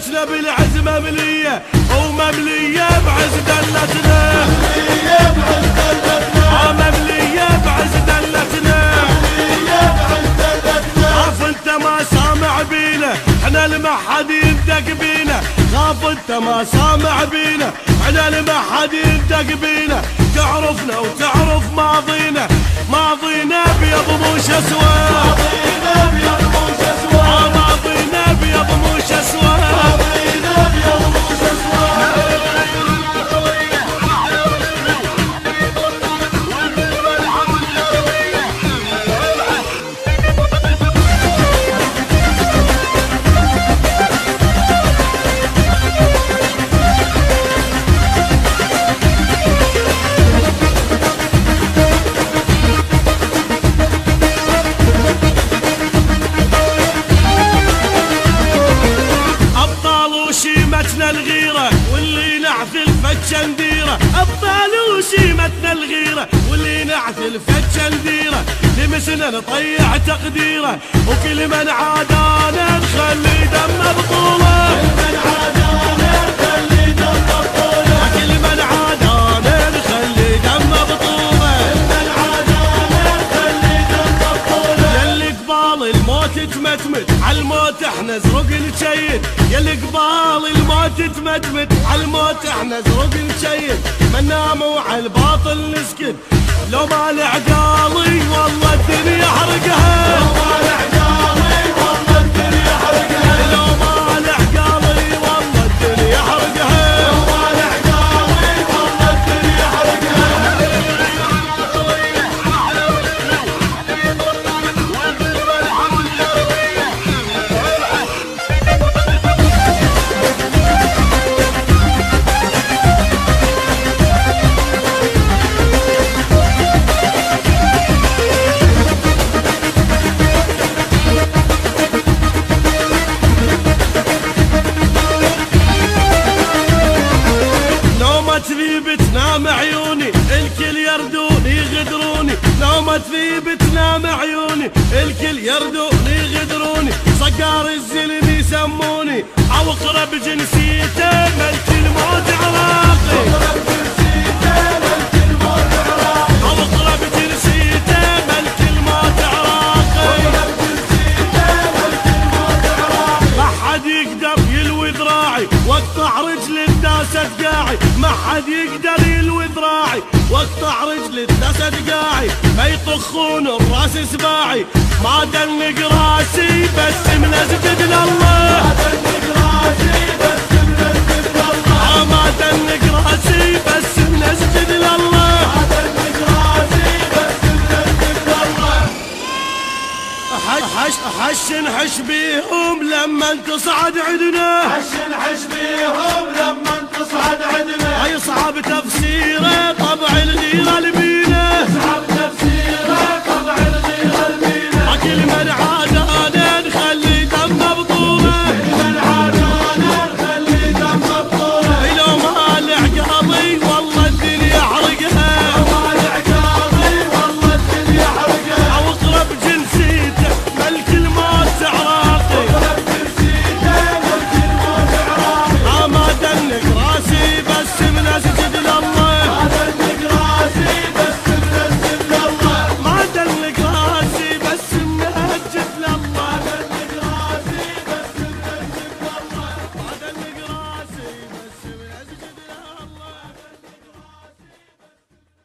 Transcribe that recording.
شيمتنا بالعز مملية ومملية بعز دلتنا، مملية بعز دلتنا. خاف انت ما سامع بينا احنا لما حد يندق بينا، خاف انت ما سامع بينا احنا لما حد يندق بينا. تعرفنا وتعرف ماضينا، ماضينا بيض موش اسود، ماضينا بيض موش اسود. شيمتنا الغيرة واللي نعثل فتشة نديرة، أبطال وشيمتنا الغيرة واللي نعثل فتشة نديرة. لمسنا نطيع تقديره وكل من عادانا نخلي دمه بطولة، كل من عادانا نخلي دمه بطولة، كل من عادانا نخلي دمه بطولة، كل من عادانا نخلي دمه بطولة. يلي قبال الموت تمتمت عالموت احنا زرق نشيد، يلي قبال الموت تمتمت عالموت احنا زرق نشيد. من ناموا عالباطل نسكت لو ما العقالي والله الدنيا حرقها، لو ما العقالي والله الدنيا حرقها، لو ما العقالي والله الدنيا حرقها، لو ما العقالي والله الدنيا حرقها. تنام عيوني الكل يردوني يغدروني، لو ما تذيب تنام عيوني الكل يردوني يغدروني. صقار الزلم يسموني او اقرب جنسيته ملك الموت عراقي، او اقرب جنسيته ملك الموت عراقي. ما حد يقدر يلوي ذراعي واقطع رجل الداسة قاعي، ما حد يقدر يلوي ذراعي واقطع رجل الداسة قاعي. ما يطخون الراس سباعي ما دنق راسي بس من اسجد لله، ما دنق راسي بس من اسجد لله، ما دنق راسي بس من اسجد لله، ما دنق راسي بس من اسجد لله. حش نحش بيهم لما تصعد عدنا، حش نحش بيهم لما تصعد عدنا. اي صعب تفسيره طبع الغيره لبينا،